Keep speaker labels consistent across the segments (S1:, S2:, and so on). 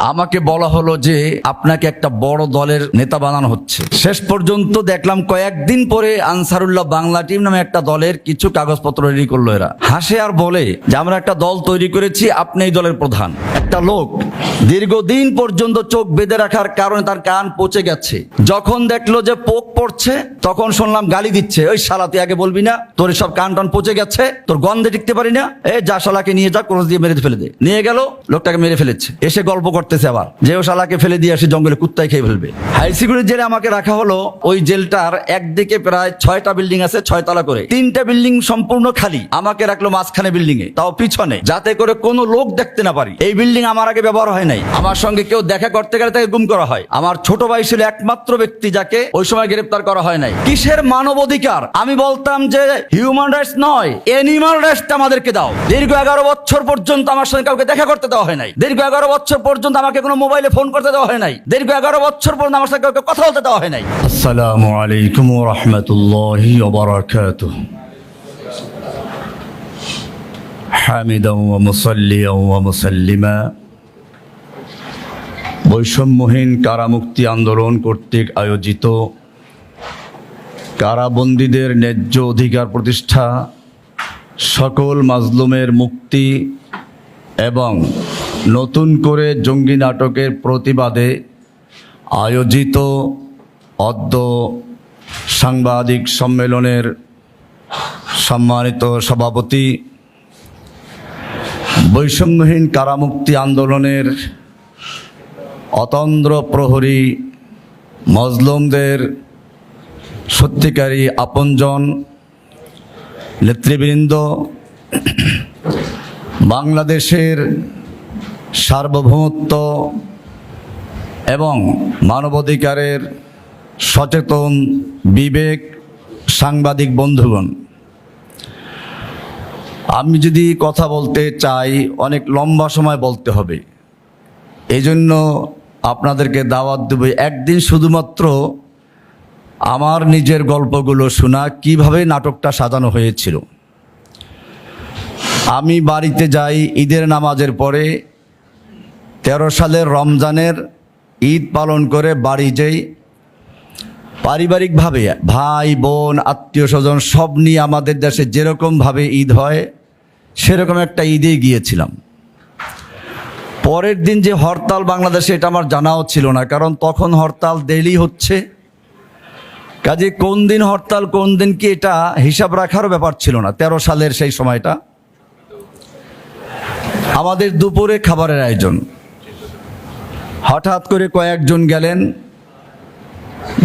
S1: আমাকে বলা হলো যে আপনাকে একটা বড় দলের নেতা বানানো হচ্ছে। শেষ পর্যন্ত দেখলাম কয়েকদিন পরে আনসারুল্লাহ বাংলা টিম নামে একটা দলের কিছু কাগজপত্র রেডি করলো। এরা হাসে আর বলে যে আমরা একটা দল তৈরি করেছি, আপনি এই দলের প্রধান। একটা লোক দীর্ঘদিন পর্যন্ত চোখ বেঁধে রাখার কারণে তার কান পচে গেছে। যখন দেখলো যে পোক পড়ছে তখন শুনলাম গালি দিচ্ছে, ওই শালা তুই আগে বলবি না, তোর সব কান টান পচে গেছে, তোর গন্ধে টিকতে পারি না, এ যা শালাকে নিয়ে যা, ক্রস দিয়ে মেরে ফেলে দে। নিয়ে গেল, লোকটাকে মেরে ফেলেছে। এসে গল্প করতেছে আবার যে ও শালাকে ফেলে দিয়ে আসে জঙ্গলে কুত্তায় খেয়ে ফেলবে। হাই সিকিউরিটি জেলে আমাকে রাখা হলো। ওই জেলটার একদিকে প্রায় 6টা বিল্ডিং আছে, 6 তলা করে। 3টা বিল্ডিং সম্পূর্ণ খালি, আমাকে রাখলো মাঝখানে বিল্ডিং এ, তাও পিছনে, যাতে করে কোনো লোক দেখতে না পারি। এই বিল্ডিং আমার আগে ব্যবহার হয় নাই। আমার সঙ্গে কেউ দেখা করতে গেলে তাকে গুম করা হয়। আমার ছোট ভাই ছিল একমাত্র ব্যক্তি যাকে ওই সময় গ্রেফতার করা হয় নাই। কিসের মানবাধিকার? আমি বলতাম যে হিউম্যান রাইটস নয়, অ্যানিমাল রাইটস আমাদেরকে দাও। দীর্ঘ 11 বছর পর্যন্ত আমার সঙ্গে কাউকে দেখা করতে দেওয়া হয় নাই। দীর্ঘ 11 বছর পর্যন্ত আমাকে কোনো মোবাইলে ফোন করতে দেওয়া হয় নাই। দীর্ঘ 11 বছর পর্যন্ত আমার সঙ্গে কাউকে কথা বলতে দেওয়া হয় নাই। আসসালামু আলাইকুম ওয়া রাহমাতুল্লাহি ওয়া বারাকাতুহু। হামিদান ওয়া মুসাল্লিয়ান ওয়া মুসাল্লিমা। বৈষম্যহীন কারামুক্তি আন্দোলন কর্তৃক আয়োজিত কারাবন্দীদের ন্যায্য অধিকার প্রতিষ্ঠা, সকল মাজলুমের মুক্তি এবং নতুন করে জঙ্গি নাটকের প্রতিবাদে আয়োজিত অদ্য সাংবাদিক সম্মেলনের সম্মানিত সভাপতি, বৈষম্যহীন কারামুক্তি আন্দোলনের অতন্দ্র প্রহরী, মজলুমদের সত্যিকারী আপনজন নেতৃবৃন্দ, বাংলাদেশের সার্বভৌমত্ব এবং মানবাধিকারের সচেতন বিবেক সাংবাদিক বন্ধুগণ, আমি যদি কথা বলতে চাই অনেক লম্বা সময় বলতে হবে। এই জন্য আপনাদেরকে দাওয়াত দেব একদিন শুধুমাত্র আমার নিজের গল্পগুলো শোনা, কিভাবে নাটকটা সাজানো হয়েছিল। আমি বাড়িতে যাই ঈদের নামাজের পরে, 13 সালের রমজানের ঈদ পালন করে বাড়ি যাই। পারিবারিকভাবে ভাই বোন আত্মীয় স্বজন সব নিয়ে আমাদের দেশে যেরকমভাবে ঈদ হয় সেরকম একটা ঈদে গিয়েছিলাম। পরের দিন যে হরতাল বাংলাদেশে, এটা আমার জানাও ছিল না, কারণ তখন হরতাল ডেইলি হচ্ছে। কাজে কোন দিন হরতাল কোন দিন কি এটা হিসাব রাখারও ব্যাপার ছিল না। 13 সালের সেই সময়টা আমাদের দুপুরে খাবারের আয়োজন। হঠাৎ করে কয়েকজন গেলেন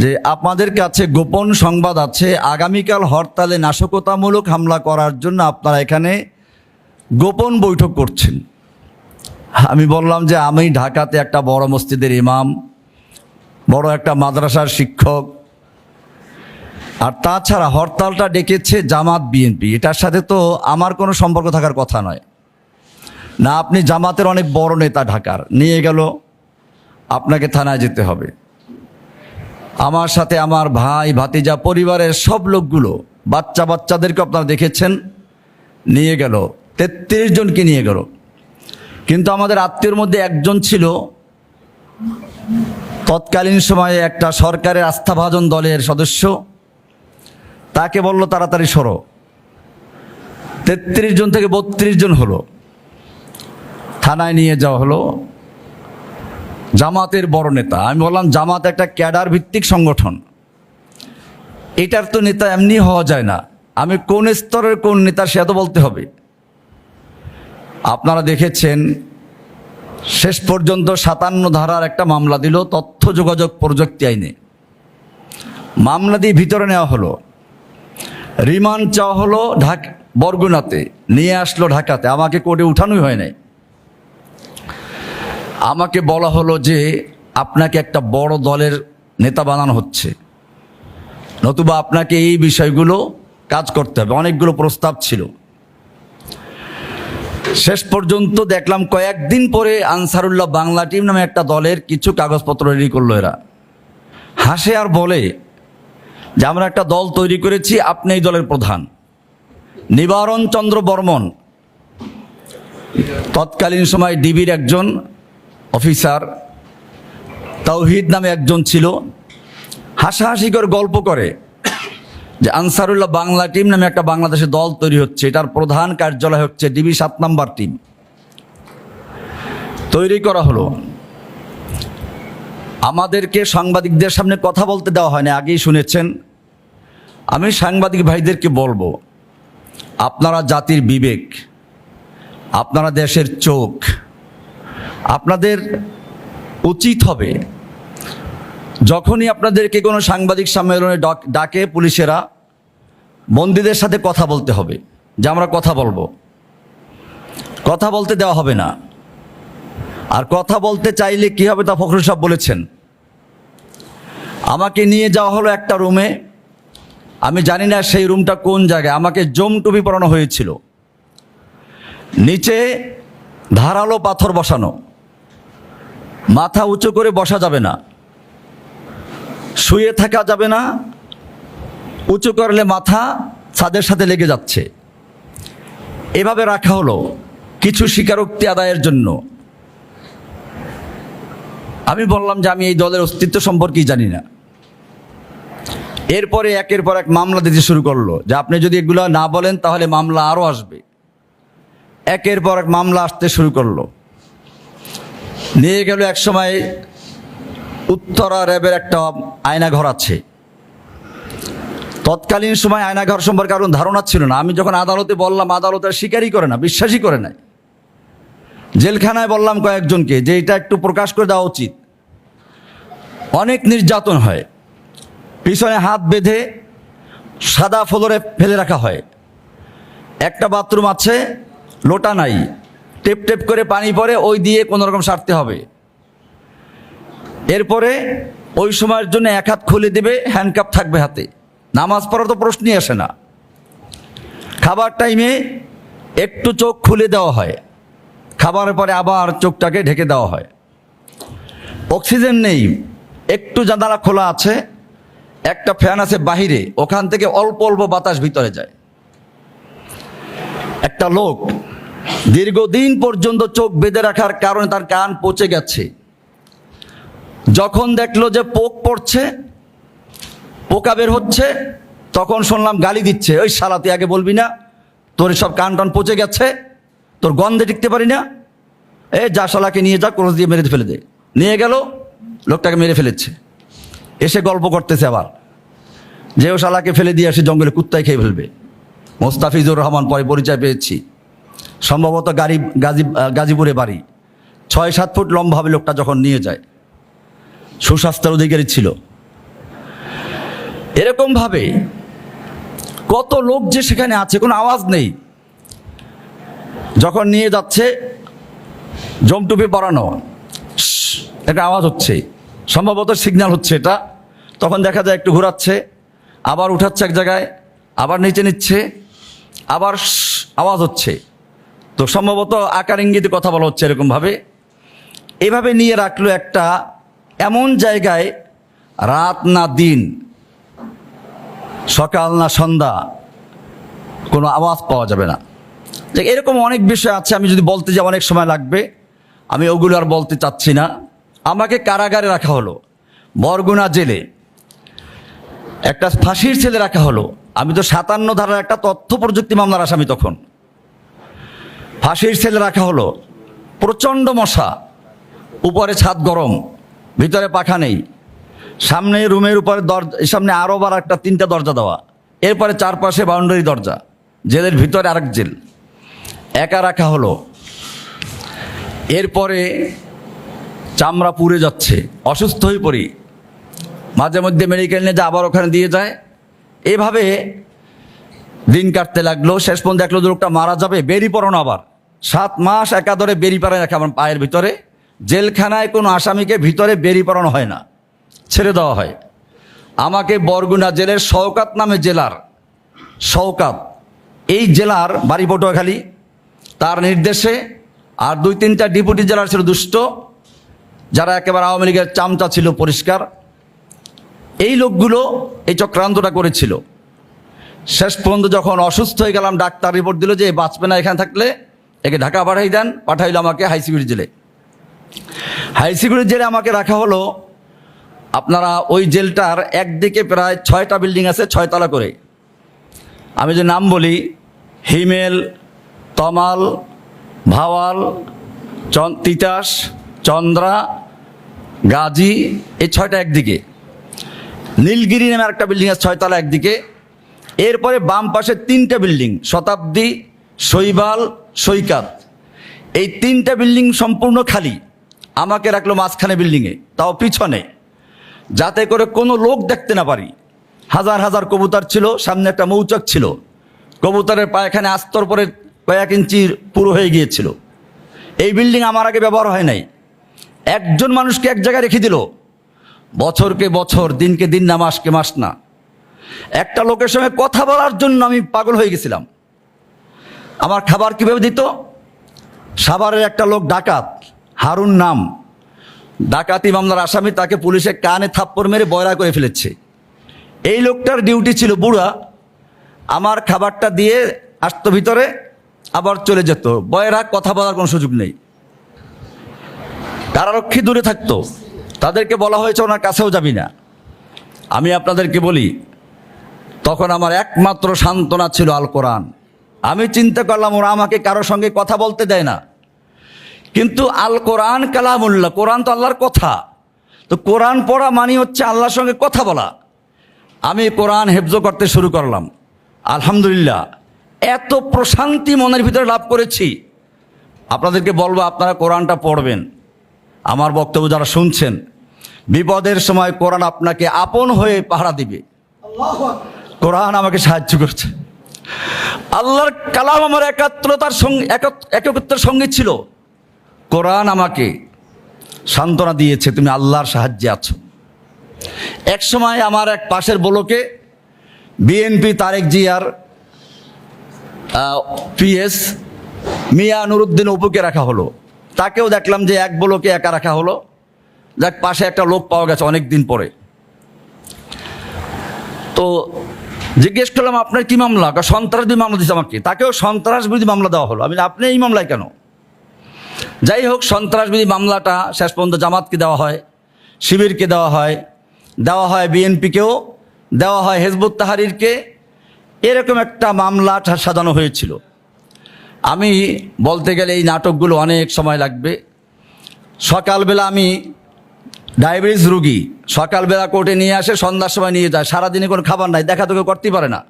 S1: যে আপনাদের কাছে গোপন সংবাদ আছে, আগামীকাল হরতালে নাশকতামূলক হামলা করার জন্য আপনারা এখানে গোপন বৈঠক করছেন। আমি বললাম যে আমি ঢাকাতে একটা বড় মসজিদের ইমাম, বড় একটা মাদ্রাসার শিক্ষক, আর তাছাড়া হরতালটা ডেকেছে জামাত বিএনপি, এটার সাথে তো আমার কোনো সম্পর্ক থাকার কথা নয়। না, আপনি জামাতের অনেক বড় নেতা, ঢাকার, নিয়ে গেল আপনাকে থানায় যেতে হবে। আমার সাথে আমার ভাই ভাতিজা পরিবারের সব লোকগুলো, বাচ্চাদেরকে আপনারা দেখেছেন, নিয়ে গেল। 33 জনকে নিয়ে গেল। কিন্তু আমাদের আত্মীয়র মধ্যে একজন ছিল তৎকালীন সময়ে একটা সরকারের আস্থাভাজন দলের সদস্য। তাকে বলল তাড়াতাড়ি সরো। 33 জন থেকে 32 জন হলো। থানায় নিয়ে যাওয়া হলো। জামাতের বড় নেতা। আমি বললাম জামাত একটা ক্যাডার ভিত্তিক সংগঠন, এটার তো নেতা এমনি হওয়া যায় না। আমি কোন স্তরের কোন নেতা সে তো বলতে হবে। আপনারা দেখেছেন শেষ পর্যন্ত 57 ধারার একটা মামলা দিল তথ্য যোগাযোগ প্রযুক্তি আইনে। মামলা দিয়ে ভিতরে নেওয়া হলো, রিমান্ড চাওয়া হলো বরগুনাতে, নিয়ে আসলো ঢাকাতে। আমাকে কোর্টে উঠানোই হয় নাই। আমাকে বলা হলো যে আপনাকে একটা বড় দলের নেতা বানানো হচ্ছে, নতুবা আপনাকে এই বিষয়গুলো কাজ করতে হবে। অনেকগুলো প্রস্তাব ছিল। শেষ পর্যন্ত দেখলাম কয়েকদিন পরে আনসারুল্লাহ বাংলা টিম নামে একটা দলের কিছু কাগজপত্র রেডি করলো। এরা হাসে আর বলে যে আমরা একটা দল তৈরি করেছি, আপনি এই দলের প্রধান। নিবারণ চন্দ্র বর্মন তৎকালীন সময় ডিবির একজন অফিসার তাওহিদ নামে একজন ছিল, হাসাহাসি করে গল্প করে যে আনসারুল্লাহ বাংলা টিম নামে একটা বাংলাদেশে দল তৈরি হচ্ছে, এটার প্রধান কার্যালয় হচ্ছে ডিবি 7 নম্বর টিম। তৈরি করা হলো, আমাদেরকে সাংবাদিকদের সামনে কথা বলতে দেওয়া হয় না, আগেই শুনেছেন। আমি সাংবাদিক ভাইদেরকে বলবো, আপনারা জাতির বিবেক, আপনারা দেশের চোখ, আপনাদের উচিত হবে যখনই আপনাদেরকে কোনো সাংবাদিক সম্মেলনে ডাকে পুলিশেরা, বন্দীদের সাথে কথা বলতে হবে যে আমরা কথা বলবো, কথা বলতে দেওয়া হবে না। আর কথা বলতে চাইলে কি হবে তা ফখরুল সাহেব বলেছেন। আমাকে নিয়ে যাওয়া হলো একটা রুমে, আমি জানি না সেই রুমটা কোন জায়গায়, আমাকে জম টুপি পরানো হয়েছিল, নিচে ধারালো পাথর বসানো, মাথা উঁচু করে বসা যাবে না, শুয়ে থাকা যাবে না, উঁচু করলে মাথা ছাদের সাথে লেগে যাচ্ছে, এভাবে রাখা হলো কিছু স্বীকারোক্তি আদায়ের জন্য। আমি বললাম যে আমি এই দলের অস্তিত্ব সম্পর্কেই জানি না। এরপরে একের পর এক মামলা দিতে শুরু করলো যে আপনি যদি এগুলো না বলেন তাহলে মামলা আরও আসবে। একের পর এক মামলা আসতে শুরু করলো, নিয়ে গেল এক সময় উত্তরা র্যাবের একটা আয়নাঘর আছে। তৎকালীন সময় আয়নাঘর সম্পর্কে কারণ ধারণা ছিল না। আমি যখন আদালতে বললাম, আদালতের স্বীকারই করে না, বিশ্বাসই করে নাই। জেলখানায় বললাম কয়েকজনকে যে এটা একটু প্রকাশ করে দেওয়া উচিত। অনেক নির্যাতন হয়, পিছনে হাত বেঁধে সাদা ফ্লোরে ফেলে রাখা হয়। একটা বাথরুম আছে, লোটা নাই, টেপ টেপ করে পানি পড়ে, ওই দিয়ে কোনো রকম সারতে হবে। এরপরে ওই সময়ের জন্য এক হাত খুলে দেবে, হ্যান্ডকাপ থাকবে হাতে, নামাজ পড়ার তো প্রশ্নই আসে না। খাবার টাইমে একটু চোখ খুলে দেওয়া হয়, খাবারের পরে আবার চোখটাকে ঢেকে দেওয়া হয়। অক্সিজেন নেই, একটু জানালা খোলা আছে, একটা ফ্যান আছে বাহিরে, ওখান থেকে অল্প অল্প বাতাস ভিতরে যায়। একটা লোক দীর্ঘদিন পর্যন্ত চোখ বেঁধে রাখার কারণে তার কান পচে গেছে। যখন দেখলো যে পোক পড়ছে, পোকা বের হচ্ছে, তখন শুনলাম গালি দিচ্ছে, ওই শালা তুই আগে বলবি না, তোর সব কান টান পচে গেছে, তোর গন্ধে টিকতে পারি না, যা শালাকে নিয়ে যা, ক্রস দিয়ে মেরে ফেলে দে। নিয়ে গেল, লোকটাকে মেরে ফেলেছে। এসে গল্প করতেছে আবার যে ও শালাকে ফেলে দিয়ে আসে জঙ্গলে, কুত্তায় খেয়ে ফেলবে। মোস্তাফিজুর রহমান পরে পরিচয় পেয়েছি, সম্ভবত গাজীপুরে বাড়ি, 6-7 ফুট লম্বা হবে লোকটা। যখন নিয়ে যায়, সুস্বাস্থ্যের অধিকারী ছিল। এরকমভাবে কত লোক যে সেখানে আছে, কোনো আওয়াজ নেই। যখন নিয়ে যাচ্ছে, জমটুপি পরানো, একটা আওয়াজ হচ্ছে, সম্ভবত সিগন্যাল হচ্ছে এটা। তখন দেখা যায় একটু ঘোরাচ্ছে, আবার উঠাচ্ছে এক জায়গায়, আবার নিচে নিচ্ছে, আবার আওয়াজ হচ্ছে। তো সম্ভবত আকার ইঙ্গিতে কথা বলা হচ্ছে এরকমভাবে। এভাবে নিয়ে রাখলো একটা এমন জায়গায়, রাত না দিন, সকাল না সন্ধ্যা, কোনো আওয়াজ পাওয়া যাবে না। যে এরকম অনেক বিষয় আছে, আমি যদি বলতে যাই অনেক সময় লাগবে, আমি ওগুলো আর বলতে চাচ্ছি না। আমাকে কারাগারে রাখা হলো, বরগুনা জেলে একটা ফাঁসির ছেলে রাখা হলো। আমি তো 57 ধারার একটা তথ্য প্রযুক্তি মামলার আসামি, তখন ফাঁসির ছেলে রাখা হলো। প্রচণ্ড মশা, উপরে ছাদ গরম, ভিতরে পাখা নেই, সামনে রুমের উপরে সামনে আরও বার একটা 3টা দরজা দেওয়া, এরপরে চারপাশে বাউন্ডারি দরজা, জেলের ভিতরে আরেক জেল, একা রাখা হলো। এরপরে চামড়া পুড়ে যাচ্ছে, অসুস্থ হয়ে পড়ি, মাঝে মধ্যে মেডিকেল নিয়ে যায়, আবার ওখানে দিয়ে যায়। এভাবে দিন কাটতে লাগলো। শেষ পর্যন্ত দেখলো যে লোকটা মারা যাবে, বেরি পড়ানো। আবার 7 মাস একাধারে বেরি পড়ানো রাখে আমার পায়ের ভিতরে। জেলখানায় কোনো আসামিকে ভিতরে বেরি পড়ানো হয় না, ছেড়ে দেওয়া হয়। আমাকে বরগুনা জেলের শওকাত নামে জেলার, শওকাত এই জেলার বাড়ি পটুয়াখালী, তার নির্দেশে আর 2-3টা ডিপুটি জেলার ছিল দুষ্ট, যারা একেবারে আওয়ামী লীগের চামচা ছিল পরিষ্কার, এই লোকগুলো এই চক্রান্তটা করেছিল। শেষ পর্যন্ত যখন অসুস্থ হয়ে গেলাম, ডাক্তার রিপোর্ট দিল যে বাঁচবে না, এখানে থাকলে একে ঢাকা পাঠাই দেন। পাঠাইল আমাকে হাই সিকিউরিটি জেলে। হাই সিকিউরিটি জেলে আমাকে রাখা হলো। আপনারা ওই জেলটার একদিকে প্রায় 6টা বিল্ডিং আছে, 6 তলা করে। আমি যে নাম বলি, হিমেল, তমাল, ভাওয়াল, তিতাস, চন্দ্রা, গাজী, এই 6টা একদিকে। নীলগিরি নামে একটা বিল্ডিং আছে 6 তলা একদিকে। এরপরে বাম পাশে 3টে বিল্ডিং, শতাব্দী, শৈবাল, সৈকাত, এই 3টে বিল্ডিং সম্পূর্ণ খালি। আমাকে রাখলো মাঝখানে বিল্ডিংয়ে, তাও পিছনে, যাতে করে কোনো লোক দেখতে না পারি। হাজার হাজার কবুতর ছিল, সামনে একটা মৌচাক ছিল। কবুতরের পায়খানে আস্তর পরে কয়েক ইঞ্চি পুরো হয়ে গিয়েছিল। এই বিল্ডিং আমার আগে ব্যবহার হয় নাই। একজন মানুষকে এক জায়গায় রেখে দিল, বছরকে বছর, দিনকে দিন না, মাসকে মাস না। একটা লোকের সঙ্গে কথা বলার জন্য আমি পাগল হয়ে গেছিলাম। আমার খাবার কীভাবে দিত? সাভারের একটা লোক ডাকাত, হারুন নাম, ডাকাতি মামলার আসামি, তাকে পুলিশে কানে থাপ্পড় মেরে বয়রা করে ফেলেছে। এই লোকটার ডিউটি ছিল বুড়া, আমার খাবারটা দিয়ে আসতো ভিতরে, আবার চলে যেত। বয়রা, কথা বলার কোনো সুযোগ নেই। কারারক্ষী দূরে থাকতো, তাদেরকে বলা হয়েছে ওনার কাছেও যাবি না। আমি আপনাদেরকে বলি, তখন আমার একমাত্র সান্ত্বনা ছিল আল কোরআন। আমি চিন্তা করলাম, ওরা আমাকে কারোর সঙ্গে কথা বলতে দেয় না, কিন্তু আল কোরআন কালামুল্লাহ, কোরআন তো আল্লাহর কথা। তো কোরআন পড়া মানে হচ্ছে আল্লাহর সঙ্গে কথা বলা। আমি কোরআন হেফজ করতে শুরু করলাম। আলহামদুলিল্লাহ, এত প্রশান্তি মনের ভিতরে লাভ করেছি। আপনাদেরকে বলবো, আপনারা কোরআনটা পড়বেন। আমার বক্তব্য যারা শুনছেন, বিপদের সময় কোরআন আপনাকে আপন হয়ে পাহারা দিবে। কোরআন আমাকে সাহায্য করছে। আল্লাহর কালাম আমার একাত্মতার সঙ্গে, একত্রের সঙ্গে ছিল। কোরআন আমাকে সান্ত্বনা দিয়েছে, তুমি আল্লাহর সাহায্যে আছো। এক সময় আমার এক পাশের ব্লকে বিএনপি তারেক জিয়ার পিএস মিয়া নুরুদ্দিন অপুকে রাখা হলো। তাকেও দেখলাম যে এক ব্লকে একা রাখা হলো। যাক, পাশে একটা লোক পাওয়া গেছে অনেক দিন পরে। তো জিজ্ঞেস করলাম, আপনার কি মামলা? সন্ত্রাসবিরোধী মামলা দিচ্ছে আমাকে। তাকেও সন্ত্রাসবিরোধী মামলা দেওয়া হলো। আমি আপনি এই মামলায় কেন? যাই হোক, সন্ত্রাসবিরোধী মামলাটা শেষ পর্যন্ত জামাতকে দেওয়া হয়, শিবিরকে দেওয়া হয় বিএনপিকেও দেওয়া হয়, হিজবুত তাহরিরকে। এরকম একটা মামলা সাজানো হয়েছিল। আমি বলতে গেলে এই নাটকগুলো অনেক সময় লাগবে। সকালবেলা আমি ডায়াবেটিস রুগী, সকালবেলা কোর্টে নিয়ে আসে, সন্ধ্যার সময় নিয়ে যায়। সারাদিনে কোনো খাবার নাই, দেখা তো কেউ করতেই পারে না।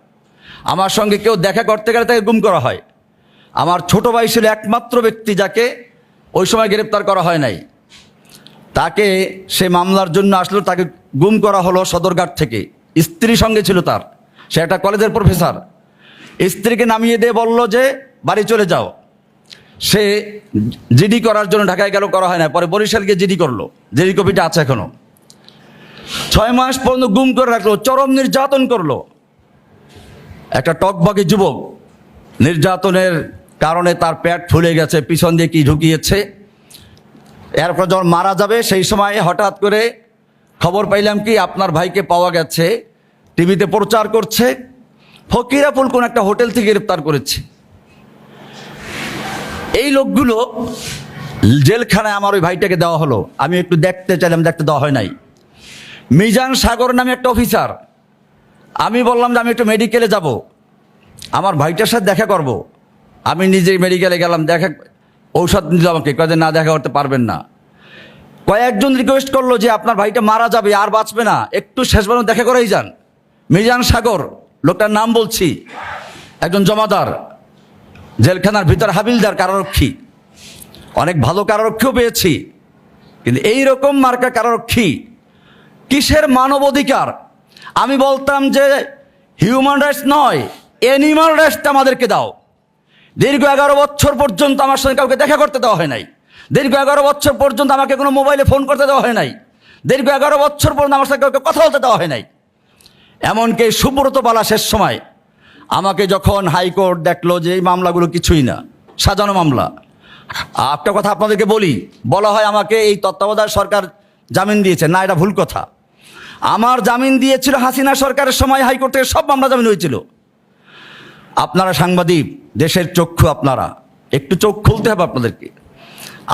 S1: আমার সঙ্গে কেউ দেখা করতে গেলে তাকে গুম করা হয়। আমার ছোট ভাই ছিল একমাত্র ব্যক্তি যাকে ওই সময় গ্রেপ্তার করা হয় নাই। তাকে সে মামলার জন্য আসলো, তাকে গুম করা হলো সদরঘাট থেকে। স্ত্রী সঙ্গে ছিল তার, সে একটা কলেজের প্রফেসর। স্ত্রীকে নামিয়ে দিয়ে বলল যে বাড়ি চলে যাও। সে জিডি করার জন্য ঢাকায় গেল, করা হয় না। পরে বরিশালকে জিডি করলো, জিডি কপিটা আছে এখনো। 6 মাস পর্যন্ত গুম করে রাখলো, চরম নির্যাতন করলো। একটা টকবগে যুবক, নির্যাতনের কারণে তার পেট ফুলে গেছে, পিছন দিয়ে কি ঢুকিয়েছে। এরপর যখন মারা যাবে, সেই সময় হঠাৎ করে খবর পাইলাম কি, আপনার ভাইকে পাওয়া গেছে, টিভিতে প্রচার করছে। ফকিরাপুল কোন একটা হোটেল থেকে গ্রেপ্তার করেছে। এই লোকগুলো জেলখানায় আমার ওই ভাইটাকে দেওয়া হলো। আমি একটু দেখতে চাইলাম, দেখতে দেওয়া হয় নাই। মিজান সাগর নামে একটা অফিসার, আমি বললাম যে আমি একটু মেডিকেলে যাব, আমার ভাইটার সাথে দেখা করব। আমি নিজেই মেডিকেলে গেলাম, দেখা ঔষধ দিল আমাকে, কয়ে না দেখা করতে পারবেন না। কয়েকজন রিকোয়েস্ট করলো যে আপনার ভাইটা মারা যাবে, আর বাঁচবে না, একটু শেষবার দেখা করেই যান। মিজান সাগর লোকটার নাম বলছি, একজন জমাদার, জেলখানার ভিতর হাবিলদার, কারারক্ষী। অনেক ভালো কারারক্ষীও পেয়েছি, কিন্তু এই রকম মার্কা কারারক্ষী কিসের মানবাধিকার? আমি বলতাম যে হিউম্যান রাইটস নয়, অ্যানিমাল রাইটসটা আমাদেরকে দাও। দীর্ঘ 11 বছর পর্যন্ত আমার সঙ্গে কাউকে দেখা করতে দেওয়া হয় নাই। দীর্ঘ 11 বছর পর্যন্ত আমাকে কোনো মোবাইলে ফোন করতে দেওয়া হয় নাই। দীর্ঘ 11 বছর পর্যন্ত আমার সঙ্গে কাউকে কথা বলতে দেওয়া হয় নাই। এমনকি সুব্রত বালা শেষ সময় আমাকে যখন হাইকোর্ট দেখলো যে এই মামলাগুলো কিছুই না, সাজানো মামলা। একটা কথা আপনাদেরকে বলি, বলা হয় আমাকে এই তত্ত্বাবধায়ক সরকার জামিন দিয়েছে, না, এটা ভুল কথা। আমার জামিন দিয়েছিল হাসিনা সরকারের সময়, হাইকোর্ট থেকে সব মামলা জামিন হয়েছিল। আপনারা সাংবাদিক, দেশের চক্ষু, আপনারা একটু চোখ খুলতে হবে আপনাদেরকে।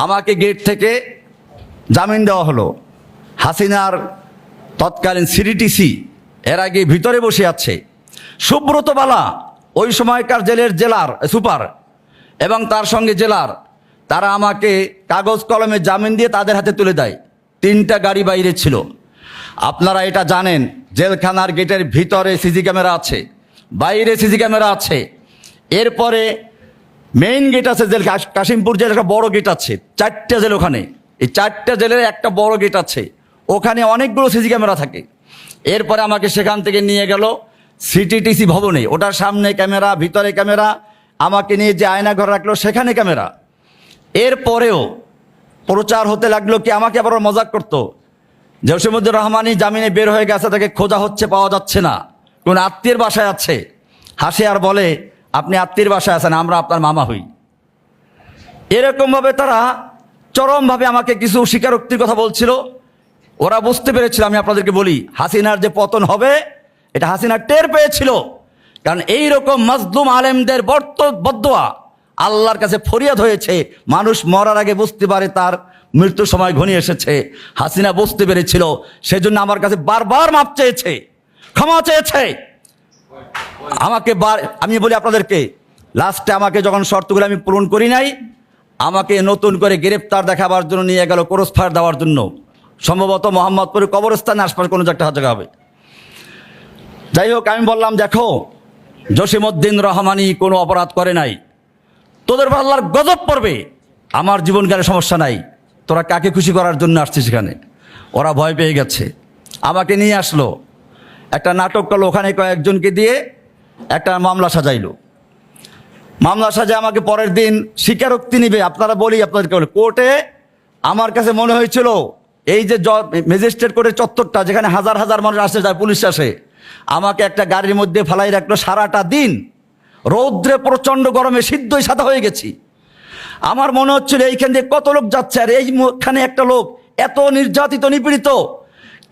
S1: আমাকে গেট থেকে জামিন দেওয়া হলো। হাসিনার তৎকালীন সিডিটিসি এর আগে ভিতরে বসে আছে। সুব্রত বালা ওই সময়কার জেলের জেলার সুপার এবং তার সঙ্গে জেলার, তারা আমাকে কাগজ কলমে জামিন দিয়ে তাদের হাতে তুলে দেয়। 3টা গাড়ি বাইরে ছিল। আপনারা এটা জানেন, জেলখানার গেটের ভিতরে সিসি ক্যামেরা আছে, বাইরে সিসি ক্যামেরা আছে। এরপরে মেইন গেট আছে, জেল কাশিমপুর জেলের একটা বড় গেট আছে, 4টা জেল ওখানে। এই 4টা জেলের একটা বড় গেট আছে, ওখানে অনেকগুলো সিসি ক্যামেরা থাকে। এরপরে আমাকে সেখান থেকে নিয়ে গেল সিটিটিসি ভবনে, ওটার সামনে ক্যামেরা, ভিতরে ক্যামেরা। আমাকে নিয়ে যে আয়না ঘর রাখলো সেখানে ক্যামেরা। এরপরেও প্রচার হতে লাগলো কি, আমাকে আবার মজাক করতো, জসিমউদ্দিন রহমানী জামিনে বের হয়ে গেছে, তাকে খোঁজা হচ্ছে, পাওয়া যাচ্ছে না, কোন আত্মীয়ের বাসায় আছে। হাসে আর বলে, আপনি আত্মীয়ের বাসায় আছেন, আমরা আপনার মামা হই। এরকমভাবে তারা চরমভাবে আমাকে কিছু স্বীকারোক্তির কথা বলছিল। ওরা বুঝতে পেরেছিল, আমি আপনাদেরকে বলি, হাসিনার যে পতন হবে এটা হাসিনা টের পেয়েছিল। কারণ এইরকম মাজলুম আলেমদের বদদোয়া আল্লাহর কাছে ফরিয়াদ হয়েছে। মানুষ মরার আগে বুঝতে পারে তার মৃত্যুর সময় ঘনিয়ে এসেছে। হাসিনা বুঝতে পেরেছিল, সেজন্য আমার কাছে বারবার মাপ চেয়েছে, ক্ষমা চেয়েছে আমাকে। আমি বলি আপনাদেরকে, লাস্টে আমাকে যখন শর্তগুলো আমি পূরণ করি নাই, আমাকে নতুন করে গ্রেপ্তার দেখাবার জন্য নিয়ে গেল, ক্রস ফায়ার দেওয়ার জন্য, সম্ভবত মোহাম্মদপুরের কবরস্থানে আশপাশ কোনো একটা জায়গা হবে। যাই হোক, আমি বললাম, দেখো জসিমউদ্দিন রহমানী কোনো অপরাধ করে নাই, তোদের উপর আল্লাহর গজব পড়বে, আমার জীবন গেলে সমস্যা নাই, তোরা কাকে খুশি করার জন্য আসছিস এখানে। ওরা ভয় পেয়ে গেছে, আমাকে নিয়ে আসলো, একটা নাটক করলো, ওখানে কয়েকজনকে দিয়ে একটা মামলা সাজাইলো। মামলা সাজায় আমাকে পরের দিন স্বীকারোক্তি নিবে। আপনারা বলি আপনাদেরকে, কোর্টে আমার কাছে মনে হয়েছিল এই যে ম্যাজিস্ট্রেট কোর্টের চত্বরটা, যেখানে হাজার হাজার মানুষ আসে যায়, পুলিশ আসে, আমাকে একটা গাড়ির মধ্যে ফেলাই রাখলো সারাটা দিন, রৌদ্রে প্রচণ্ড গরমে সিদ্ধই সাদা হয়ে গেছি। আমার মনে হচ্ছিল এইখান দিয়ে কত লোক যাচ্ছে, আর এইখানে একটা লোক এত নির্যাতিত নিপীড়িত,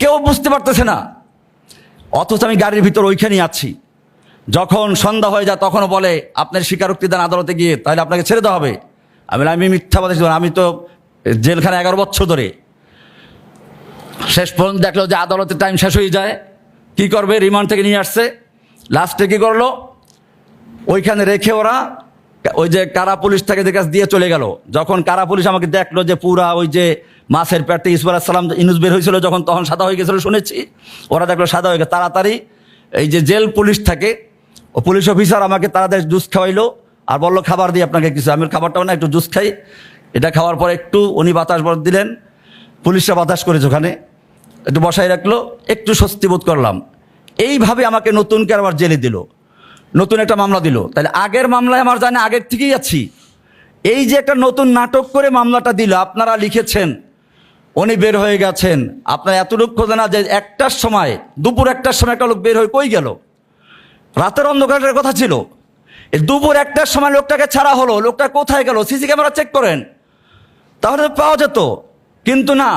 S1: কেউ বুঝতে পারতেছে না, অথচ আমি গাড়ির ভিতর ওইখানেই আছি। যখন সন্ধ্যা হয়ে যায় তখনও বলে, আপনার স্বীকারোক্তি দেন আদালতে গিয়ে, তাহলে আপনাকে ছেড়ে দেওয়া হবে। আমি মিথ্যাবাদী, আমি তো জেলখানে 11 বছর ধরে। শেষ পর্যন্ত দেখলো যে আদালতের টাইম শেষ হয়ে যায়, কি করবে, রিমান্ড থেকে নিয়ে আসছে। লাস্টে কি করলো, ওইখানে রেখে ওরা ওই যে কারা পুলিশ থেকে কাছ দিয়ে চলে গেল। যখন কারা পুলিশ আমাকে দেখলো যে পুরা ওই যে মাছের পেটে ইউসুফ আলাইহিস সালাম ইনুস বের হয়েছিল যখন, তখন সাদা হয়ে গেছিলো শুনেছি, ওরা দেখলো সাদা হয়ে গেছে, তাড়াতাড়ি এই যে জেল পুলিশ থাকে, ও পুলিশ অফিসার আমাকে তাড়াতাড়ি জুস খাওয়াইলো আর বললো, খাবার দিই আপনাকে কিছু। আমি খাবারটাও না, একটু জুস খাই। এটা খাওয়ার পর একটু উনি বাতাস দিলেন, পুলিশরা বাতাস করেছে, ওখানে একটু বসাই রাখলো, একটু স্বস্তি বোধ করলাম। এইভাবে আমাকে নতুন করে আবার জেলে দিল, নতুন একটা মামলা দিল। তাহলে আগের মামলায় আমার জানে আগের থেকেই আছি, এই যে একটা নতুন নাটক করে মামলাটা দিল, আপনারা লিখেছেন উনি বের হয়ে গেছেন। আপনার এতটুকু খোঁজে না যে 1টার সময়, দুপুর 1টার সময় একটা লোক বের হয়ে কই গেল, রাতের অন্ধকারের কথা ছিল, দুপুর 1টার সময় লোকটাকে ছাড়া হলো, লোকটা কোথায় গেল, সিসি ক্যামেরা চেক করেন, তাহলে পাওয়া যেত। কিন্তু না,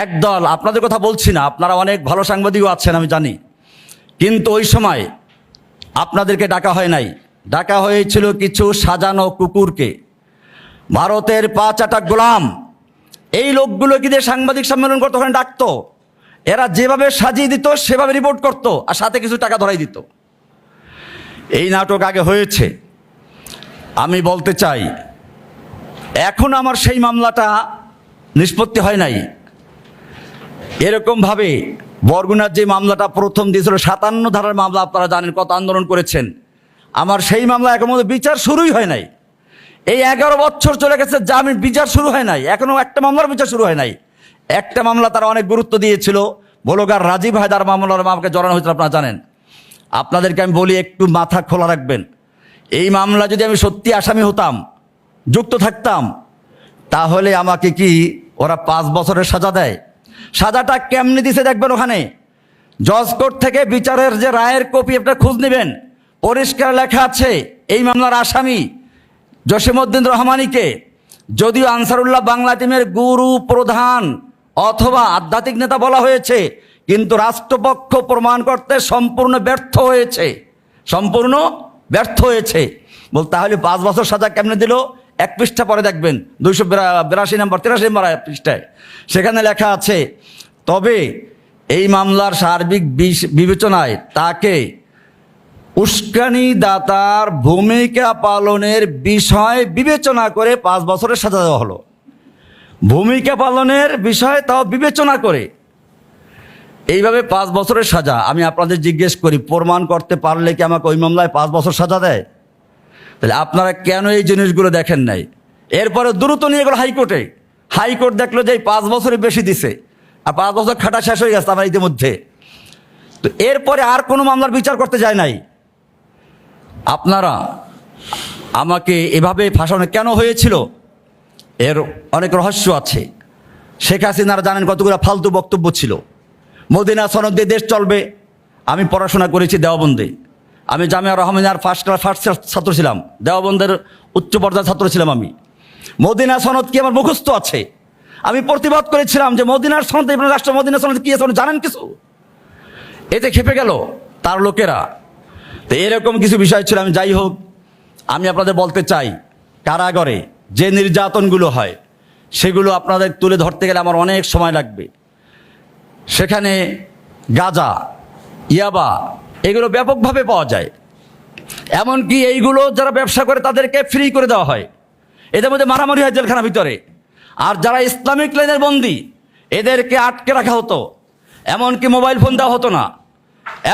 S1: একদল, আপনাদের কথা বলছি না, আপনারা অনেক ভালো সাংবাদিকও আছেন আমি জানি, কিন্তু ওই সময় আপনাদেরকে ডাকা হয় নাই, ডাকা হয়েছিল কিছু সাজানো কুকুরকে, ভারতের 5 গোলাম। এই লোকগুলোকে দিয়ে সাংবাদিক সম্মেলন করতো, ওখানে ডাকতো, এরা যেভাবে সাজিয়ে দিত সেভাবে রিপোর্ট করতো, আর সাথে কিছু টাকা ধরাই দিত। এই নাটক আগে হয়েছে। আমি বলতে চাই, এখন আমার সেই মামলাটা নিষ্পত্তি হয় নাই। এরকমভাবে বরগুনার যে মামলাটা প্রথম দিয়েছিল, 57 ধারার মামলা, আপনারা জানেন কত আন্দোলন করেছেন, আমার সেই মামলা এখন মধ্যে বিচার শুরুই হয় নাই। এই 11 বছর চলে গেছে, জামিন বিচার শুরু হয় নাই, এখনও একটা মামলার বিচার শুরু হয় নাই। একটা মামলা তারা অনেক গুরুত্ব দিয়েছিল, ব্লগার রাজীব হায়দার মামলার আমাকে জড়ানো হয়েছিল, আপনারা জানেন। আপনাদেরকে আমি বলি, একটু মাথা খোলা রাখবেন। এই মামলা যদি আমি সত্যি আসামি হতাম, যুক্ত থাকতাম, তাহলে আমাকে কি ওরা 5 বছরের সাজা দেয়? সাজাটা কেমনি দিছে দেখবেন, ওখানে জজ কোর্ট থেকে বিচারের যে রায়ের কপি একটা খোঁজ নেবেন, পরিষ্কার লেখা আছে এই মামলার আসামি জসিমউদ্দিন রহমানীকে যদিও আনসারুল্লাহ বাংলা টিমের গুরু, প্রধান অথবা আধ্যাত্মিক নেতা বলা হয়েছে, কিন্তু রাষ্ট্রপক্ষ প্রমাণ করতে সম্পূর্ণ ব্যর্থ হয়েছে, সম্পূর্ণ ব্যর্থ হয়েছে। বল তাহলে 5 বছর সাজা কেমনে দিল? এক পৃষ্ঠা পরে দেখবেন 282 নম্বর 83 নম্বর পৃষ্ঠায়, সেখানে লেখা আছে, তবে এই মামলার সার্বিক বিবেচনায় তাকে উস্কানিদাতার ভূমিকা পালনের বিষয় বিবেচনা করে 5 বছরের সাজা দেওয়া হলো। ভূমিকা পালনের বিষয় তাও বিবেচনা করে এইভাবে 5 বছরের সাজা। আমি আপনাদের জিজ্ঞেস করি, প্রমাণ করতে পারলে কি আমাকে ওই মামলায় 5 বছর সাজা দেয়? তাহলে আপনারা কেন এই জিনিসগুলো দেখেন নাই? এরপরে দ্রুত নিয়ে গেল হাইকোর্টে। হাইকোর্ট দেখলো যে এই 5 বছরের বেশি দিছে, আর 5 বছর খাটা শেষ হয়ে গেছে আমার ইতিমধ্যে। তো এরপরে আর কোনো মামলার বিচার করতে যায় নাই। আপনারা আমাকে এভাবে ফাঁসানো কেন হয়েছিল, এর অনেক রহস্য আছে। শেখ হাসিনার জানেন কতগুলো ফালতু বক্তব্য ছিল। মদিনা সনদ দিয়ে দেশ চলবে। আমি পড়াশোনা করেছি দেওবন্দে, আমি জামিয়া রহমানিয়ার ফার্স্ট ছাত্র ছিলাম, দেওবন্দের উচ্চ পর্যায়ের ছাত্র ছিলাম আমি। মদিনা সনদ কি আমার মুখস্থ আছে। আমি প্রতিবাদ করেছিলাম যে মদিনার সনদ, রাষ্ট্র মদিনা সনদ কি আছে জানেন কিছু? এতে খেপে গেল তার লোকেরা। তো এরকম কিছু বিষয় ছিল। আমি যাই হোক, আমি আপনাদের বলতে চাই, কারাগারে যে নির্যাতনগুলো হয় সেগুলো আপনাদের তুলে ধরতে গেলে আমার অনেক সময় লাগবে। সেখানে গাঁজা, ইয়াবা এগুলো ব্যাপকভাবে পাওয়া যায়। এমনকি এইগুলো যারা ব্যবসা করে তাদেরকে ফ্রি করে দেওয়া হয়। এদের মধ্যে মারামারি হয় জেলখানার ভিতরে। আর যারা ইসলামিক লাইনের বন্দী এদেরকে আটকে রাখা হতো, এমনকি মোবাইল ফোন দেওয়া হতো না,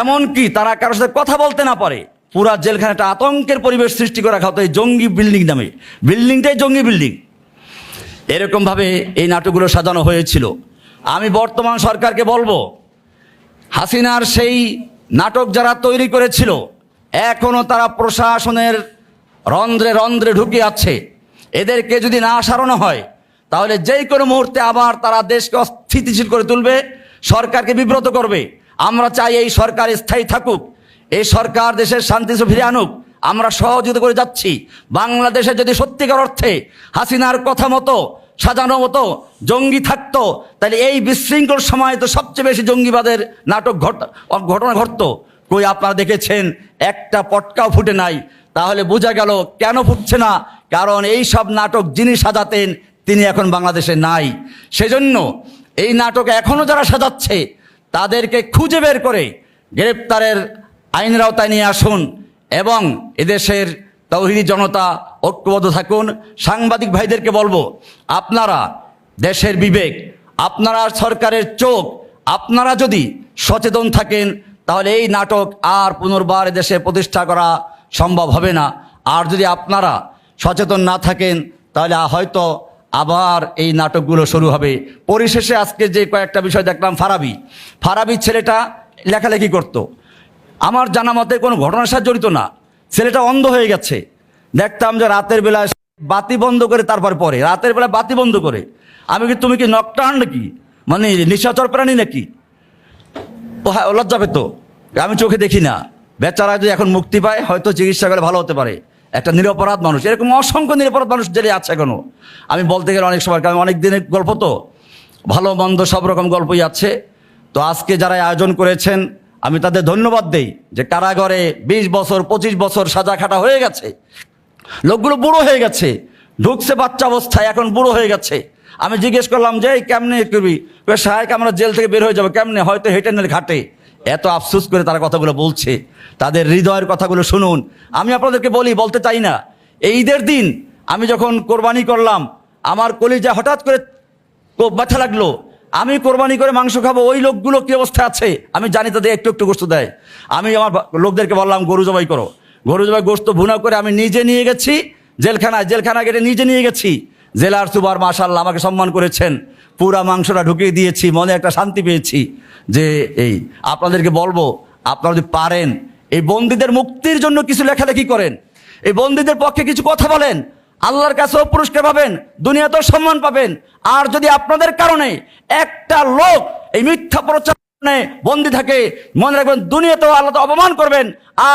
S1: এমনকি তারা কারোর সাথে কথা বলতে না পারে। পুরা জেলখানাটা আতঙ্কের পরিবেশ সৃষ্টি করে রাখা হতো এই জঙ্গি বিল্ডিং নামে। বিল্ডিংটাই জঙ্গি বিল্ডিং। এরকমভাবে এই নাটকগুলো সাজানো হয়েছিল। আমি বর্তমান সরকারকে বলবো, হাসিনার সেই নাটক যারা তৈরি করেছিল এখনও তারা প্রশাসনের রন্ধ্রে রন্ধ্রে ঢুকে আছে। এদেরকে যদি না সারানো হয় তাহলে যেই কোনো মুহূর্তে আবার তারা দেশকে অস্থিতিশীল করে তুলবে, সরকারকে বিব্রত করবে। আমরা চাই এই সরকার স্থায়ী থাকুক, এই সরকার দেশের শান্তি ফিরে আনুক। আমরা সহযোগিতা করে যাচ্ছি। বাংলাদেশে যদি সত্যিকার অর্থে হাসিনার কথা মতো সাজানো মতো জঙ্গি থাকতো, তাহলে এই বিশৃঙ্খল সময় তো সবচেয়ে বেশি জঙ্গিবাদের নাটক ঘটনা ঘটতো। কই আপনারা দেখেছেন? একটা পটকাও ফুটে নাই। তাহলে বোঝা গেল কেন ফুটছে না, কারণ এই সব নাটক যিনি সাজাতেন তিনি এখন বাংলাদেশে নাই। সেজন্য এই নাটক এখনও যারা সাজাচ্ছে তাদেরকে খুঁজে বের করে গ্রেপ্তারের আইনের আওতায় নিয়ে আসুন এবং এদেশের তাওহীদি জনতা ঐক্যবদ্ধ থাকুন। সাংবাদিক ভাইদেরকে বলবো, আপনারা দেশের বিবেক, আপনারা সরকারের চোখ, আপনারা যদি সচেতন থাকেন তাহলে এই নাটক আর পুনর্বার দেশে প্রতিষ্ঠা করা সম্ভব হবে না। আর যদি আপনারা সচেতন না থাকেন তাহলে হয়তো আবার এই নাটকগুলো শুরু হবে। পরিশেষে আজকে যে কয়েকটা বিষয় দেখলাম, ফারাবি ছেলেটা লেখালেখি করত, আমার জানা মতে কোনো ঘটনার সাথে জড়িত না। ছেলেটা অন্ধ হয়ে গেছে। দেখতাম যে রাতের বেলা বাতি বন্ধ করে তারপর পরে রাতের বেলা বাতি বন্ধ করে। আমি কি, তুমি কি নকটার্ন নাকি, মানে নিশাচর প্রাণী নাকি? ও হ্যাঁ, লজ্জা পেত। আমি চোখে দেখি না। বেচারা যদি এখন মুক্তি পায় হয়তো চিকিৎসা করে ভালো হতে পারে। একটা নিরপরাধ মানুষ, এরকম অসংখ্য নিরপরাধ মানুষ জেলে আছে এখনো। আমি বলতে গেলে অনেক সময়, কারণ অনেক দিনের গল্প তো, ভালো মন্দ সব রকম গল্পই আছে। তো আজকে যারা আয়োজন করেছেন আমি তাদের ধন্যবাদ দেই যে কারাগারে 20 বছর 25 বছর সাজা খাটা হয়ে গেছে। লোকগুলো বুড়ো হয়ে গেছে, ঢুকছে বাচ্চা অবস্থায়, এখন বুড়ো হয়ে গেছে। আমি জিজ্ঞেস করলাম যে এই কেমনে করবি? সাহেব আমরা জেল থেকে বের হয়ে যাবো কেমনে? হয়তো হেঁটে নেল ঘাটে। এত আফসোস করে তারা কথাগুলো বলছে, তাদের হৃদয়ের কথাগুলো শুনুন। আমি আপনাদেরকে বলতে চাই না, এই ঈদের দিন আমি যখন কোরবানি করলাম আমার কলিজা হঠাৎ করে ব্যথা লাগলো। আমি কোরবানি করে মাংস খাবো, ওই লোকগুলো কি অবস্থা আছে আমি জানি, তাদের একটু একটু গোস্ত দেয়। আমি আমার লোকদেরকে বললাম গরু জবাই করো। গরু জবাই গোস্ত ভুনা করে আমি নিজে নিয়ে গেছি জেলখানা গেটে নিজে নিয়ে গেছি। জেলার সুপার মাশাআল্লাহ আমাকে সম্মান করেছেন, পুরা মাংসটা ঢুকিয়ে দিয়েছি, মনে একটা শান্তি পেয়েছি। যে এই আপনাদেরকে বলবো, আপনারা যদি পারেন এই বন্দীদের মুক্তির জন্য কিছু লেখালেখি করেন, এই বন্দীদের পক্ষে কিছু কথা বলেন, আল্লাহর কাছেও পুরস্কার পাবেন, দুনিয়াতেও সম্মান পাবেন। আর যদি আপনাদের কারণে একটা লোক এই মিথ্যা প্রচার বন্দী থাকে, মনে রাখবেন দুনিয়াতেও আল্লাহ তো অপমান করবেন,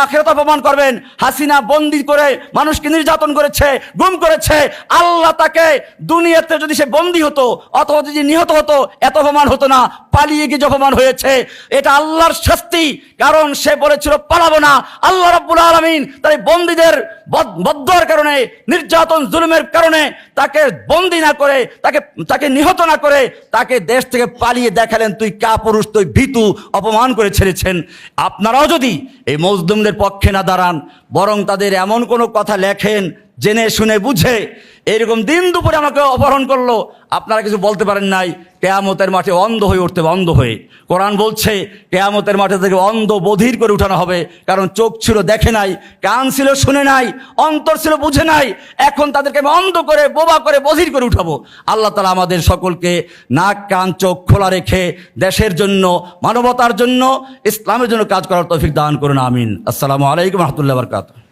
S1: আখিরাতে অপমান করবেন। হাসিনা বন্দী করে মানুষকে নির্যাতন করেছে, গুম করেছে। আল্লাহ তাকে দুনিয়াতে যদি সে বন্দী হতো অথবা যদি নিহত হতো, এত অপমান হতো না। পালিয়ে গিয়ে যে অপমান হয়েছে, এটা আল্লাহর শাস্তি, কারণ সে বলেছিল পালাবো না। আল্লাহ রাব্বুল আলামিন তার এই বন্দীদের বদদুয়ার কারণে, নির্যাতন জুলুমের কারণে তাকে বন্দী না করে, তাকে নিহত না করে, তাকে দেশ থেকে পালিয়ে দেখালেন তুই কাপুরুষ, তুই ভীতু, অপমান করে ছেড়েছেন। আপনারাও যদি এই মজলুমদের পক্ষে না দাঁড়ান, বরং তাদের এমন কোনো কথা লেখেন জেনে শুনে বুঝে, এরকম দিন দুপুরে আমাকে অপহরণ করলো, আপনারা কিছু বলতে পারেন নাই, কেয়ামতের মাঠে অন্ধ হয়ে উঠতে হবে, অন্ধ হয়ে। কোরআন বলছে কেয়ামতের মাঠে থেকে অন্ধ বধির করে উঠানো হবে, কারণ চোখ ছিল দেখে নাই, কান ছিল শুনে নাই, অন্তর ছিল বুঝে নাই। এখন তাদেরকে আমি অন্ধ করে, বোবা করে, বধির করে উঠাবো। আল্লাহ তাআলা আমাদের সকলকে নাক কান চোখ খোলা রেখে দেশের জন্য, মানবতার জন্য, ইসলামের জন্য কাজ করার তৌফিক দান করুন, আমিন। আসসালামু আলাইকুম ওয়া রাহমাতুল্লাহি ওয়া বারাকাতুহু।